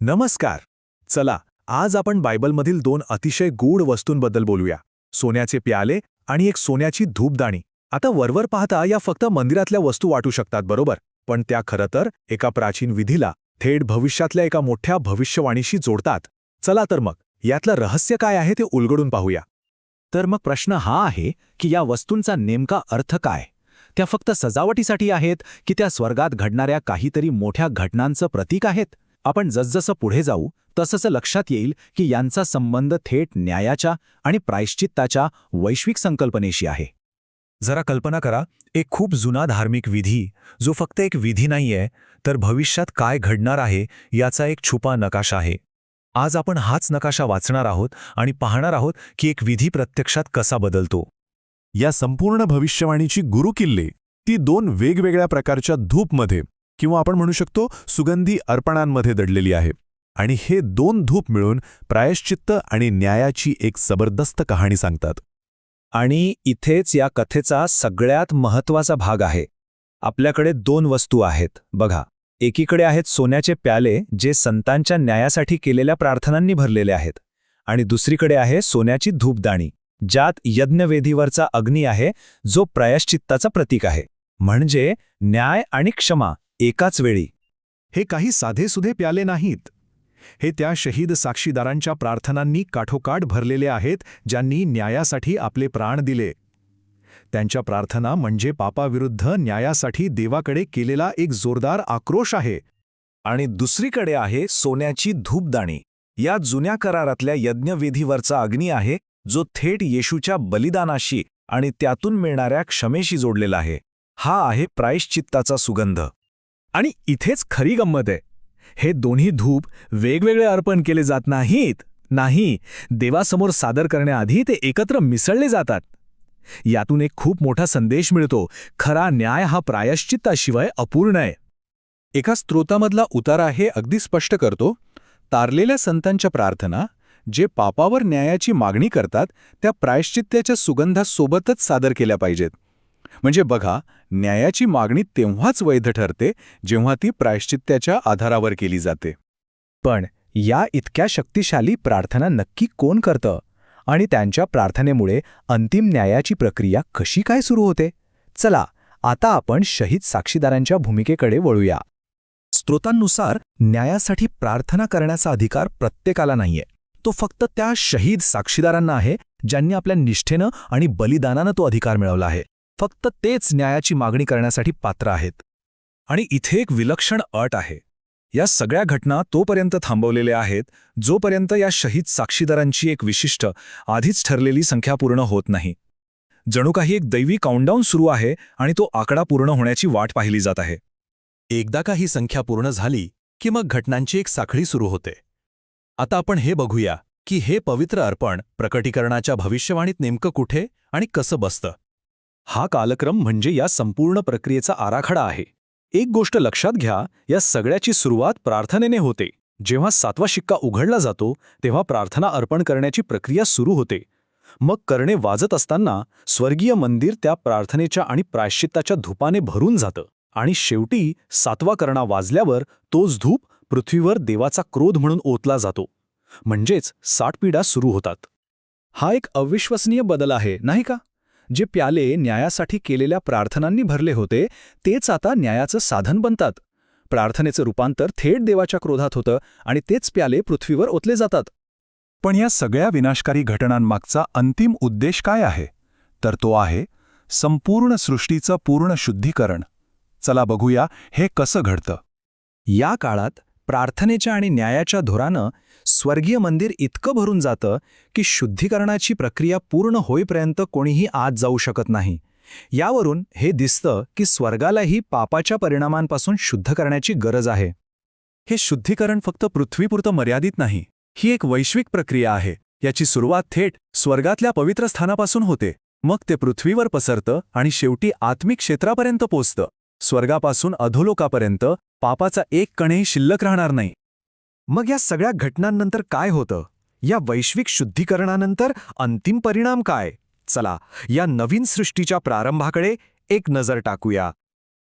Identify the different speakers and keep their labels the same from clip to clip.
Speaker 1: नमस्कार. चला, आज आपण बायबलमधील दोन अतिशय गूढ वस्तूंबद्दल बोलूया. सोन्याचे प्याले आणि एक सोन्याची धूपदाणी. आता वरवर पाहता या फक्त मंदिरातल्या वस्तू वाटू शकतात, बरोबर? पण त्या खरं तर एका प्राचीन विधीला, थेट भविष्यातल्या एका मोठ्या भविष्यवाणीशी जोडतात. चला तर मग, यातलं रहस्य काय आहे ते उलगडून पाहूया.
Speaker 2: तर मग प्रश्न हा आहे की या वस्तूंचा नेमका अर्थ काय? त्या फक्त सजावटीसाठी आहेत की त्या स्वर्गात घडणाऱ्या काहीतरी मोठ्या घटनांचं प्रतीक आहेत? आपण जसजसं पुढे जाऊ तसं लक्षात येईल की यांचा संबंध थेट न्यायाच्या आणि प्रायश्चित्ताच्या वैश्विक संकल्पनेशी आहे.
Speaker 1: जरा कल्पना करा, एक खूप जुना धार्मिक विधी, जो फक्त एक विधी नाहीये, तर भविष्यात काय घडणार आहे याचा एक छुपा नकाशा आहे. आज आपण हाच नकाशा वाचणार आहोत आणि पाहणार आहोत की एक विधी प्रत्यक्षात कसा बदलतो.
Speaker 3: या संपूर्ण भविष्यवाणीची गुरुकिल्ली ती दोन वेगवेगळ्या प्रकारच्या धूपमध्ये किंवा आपण म्हणू शकतो सुगंधी अर्पणांमध्ये दडलेली आहे. आणि हे दोन धूप मिळून प्रायश्चित्त आणि न्यायाची एक जबरदस्त कहाणी सांगतात.
Speaker 2: आणि इथेच या कथेचा सगळ्यात महत्त्वाचा भाग आहे. आपल्याकडे दोन वस्तू आहेत बघा. एकीकडे आहेत सोन्याचे प्याले, जे संतांच्या न्यायासाठी केलेल्या प्रार्थनांनी भरलेले आहेत, आणि दुसरीकडे आहे सोन्याची धूपदाणी, ज्यात यज्ञवेदीवरचा अग्नी आहे, जो प्रायश्चित्ताचा प्रतीक आहे. म्हणजे न्याय आणि क्षमा एकाच वेळी.
Speaker 1: हे काही साधेसुधे प्याले नाहीत. हे त्या शहीद साक्षीदारांच्या प्रार्थनांनी काठोकाठ भरलेले आहेत, ज्यांनी न्यायासाठी आपले प्राण दिले. त्यांच्या प्रार्थना म्हणजे पापाविरुद्ध न्यायासाठी देवाकडे केलेला एक जोरदार आक्रोश आहे.
Speaker 2: आणि दुसरीकडे आहे सोन्याची धूपदाणी. या जुन्या करारातल्या यज्ञविधीवरचा अग्नी आहे, जो थेट येशूच्या बलिदानाशी आणि त्यातून मिळणाऱ्या क्षमेशी जोडलेला आहे. हा आहे प्रायश्चित्ताचा सुगंध.
Speaker 1: आणि इथेच खरी गंमत आहे. हे दोन्ही धूप वेगवेगळे अर्पण केले जात नाहीत. नाही, देवासमोर सादर करण्याआधी ते एकत्र मिसळले जातात. यातून एक खूप मोठा संदेश मिळतो. खरा न्याय हा प्रायश्चित्ताशिवाय अपूर्ण आहे. एका स्त्रोतामधला उतारा हे अगदी स्पष्ट करतो. तारलेल्या संतांच्या प्रार्थना, जे पापावर न्यायाची मागणी करतात, त्या प्रायश्चित्ताच्या सुगंधासोबतच सादर केल्या पाहिजेत. म्हणजे बघा, न्यायाची मागणी तेव्हाच वैध ठरते जेव्हा ती प्रायश्चित्ताच्या आधारावर केली जाते.
Speaker 2: पण या इतक्या शक्तिशाली प्रार्थना नक्की कोण करतं? आणि त्यांच्या प्रार्थनेमुळे अंतिम न्यायाची प्रक्रिया कशी काय सुरू होते? चला, आता आपण शहीद साक्षीदारांच्या भूमिकेकडे वळूया. स्त्रोतांनुसार न्यायासाठी प्रार्थना करण्याचा अधिकार प्रत्येकाला नाहीये. तो फक्त त्या शहीद साक्षीदारांना आहे, ज्यांनी आपल्या निष्ठेनं आणि बलिदानानं तो अधिकार मिळवला आहे. फक्त तेच न्यायाची मागणी करण्यासाठी पात्र आहेत.
Speaker 1: आणि इथे एक विलक्षण अट आहे. या सगळ्या घटना तोपर्यंत थांबवलेल्या आहेत, जोपर्यंत या शहीद साक्षीदारांची एक विशिष्ट, आधीच ठरलेली संख्या पूर्ण होत नाही. जणू काही एक दैवी काउंटडाऊन सुरू आहे आणि तो आकडा पूर्ण होण्याची वाट पाहिली जात आहे.
Speaker 3: एकदा का ही संख्या पूर्ण झाली की मग घटनांची एक साखळी सुरू होते. आता आपण हे बघूया की हे पवित्र अर्पण प्रकटीकरणाच्या भविष्यवाणीत नेमकं कुठे आणि कसं बसतं.
Speaker 1: हा कालक्रम म्हणजे या संपूर्ण प्रक्रियेचा आराखडा आहे. एक गोष्ट लक्षात घ्या, या सगळ्याची सुरुवात प्रार्थनेने होते. जेव्हा 7वा शिक्का उघडला जातो, तेव्हा प्रार्थना अर्पण करण्याची प्रक्रिया सुरू होते. मग करणे वाजत असताना स्वर्गीय मंदिर त्या प्रार्थनेच्या आणि प्रायश्चित्ताच्या धूपाने भरून जातं. आणि शेवटी 7वा करणा वाजल्यावर तोच धूप पृथ्वीवर देवाचा क्रोध म्हणून ओतला जातो. म्हणजेच 60 पिढ्या सुरू होतात. हा एक अविश्वसनीय बदल आहे, नाही का? जे प्याले न्यायासाठी केलेल्या प्रार्थनांनी भरले होते, तेच आता न्यायाचं साधन बनतात. प्रार्थनेचं रूपांतर थेट देवाच्या क्रोधात होतं आणि तेच प्याले पृथ्वीवर ओतले जातात. पण या सगळ्या विनाशकारी घटनांमागचा अंतिम उद्देश काय आहे? तर तो आहे संपूर्ण सृष्टीचं पूर्ण शुद्धीकरण. चला बघूया हे कसं घडतं.
Speaker 2: या काळात प्रार्थनेच्या आणि न्यायाच्या धोरानं स्वर्गीय मंदिर इतकं भरून जातं की शुद्धीकरणाची प्रक्रिया पूर्ण होईपर्यंत कोणीही आत जाऊ शकत नाही. यावरून हे दिसतं की स्वर्गालाही पापाच्या परिणामांपासून शुद्ध करण्याची गरज आहे.
Speaker 1: हे शुद्धीकरण फक्त पृथ्वीपुरतं मर्यादित नाही. ही एक वैश्विक प्रक्रिया आहे. याची सुरुवात थेट स्वर्गातल्या पवित्र स्थानापासून होते. मग ते पृथ्वीवर पसरतं आणि शेवटी आत्मिक क्षेत्रापर्यंत पोचतं. स्वर्गापासून अधोलोकापर्यंत पापाचा एक कणही शिल्लक राहणार नाही. मग या सगळ्या घटनांनंतर काय होतं? या वैश्विक शुद्धीकरणानंतर अंतिम परिणाम काय? चला, या नवीन सृष्टीच्या प्रारंभाकडे एक नजर टाकूया.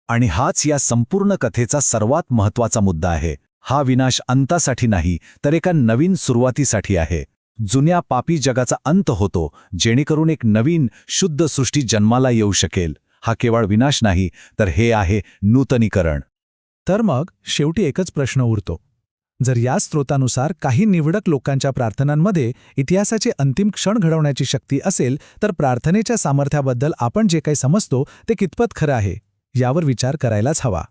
Speaker 2: आणि हाच या संपूर्ण कथेचा सर्वात महत्त्वाचा मुद्दा आहे.
Speaker 1: हा विनाश अंतासाठी नाही तर एका नवीन सुरुवातीसाठी आहे. जुन्या पापी जगाचा अंत होतो जेणेकरून एक नवीन शुद्ध सृष्टी जन्माला येऊ शकेल. हा केवळ विनाश नाही तर हे आहे नूतनीकरण.
Speaker 2: तर मग शेवटी एकच प्रश्न उरतो. जर या स्रोतानुसार काही निवडक लोकांच्या प्रार्थनांमध्ये इतिहासाचे अंतिम क्षण घडवण्याची शक्ती असेल तर प्रार्थनेच्या सामर्थ्याबद्दल आपण जे काही समजतो ते कितपत खरं आहे यावर विचार करायलाच हवा.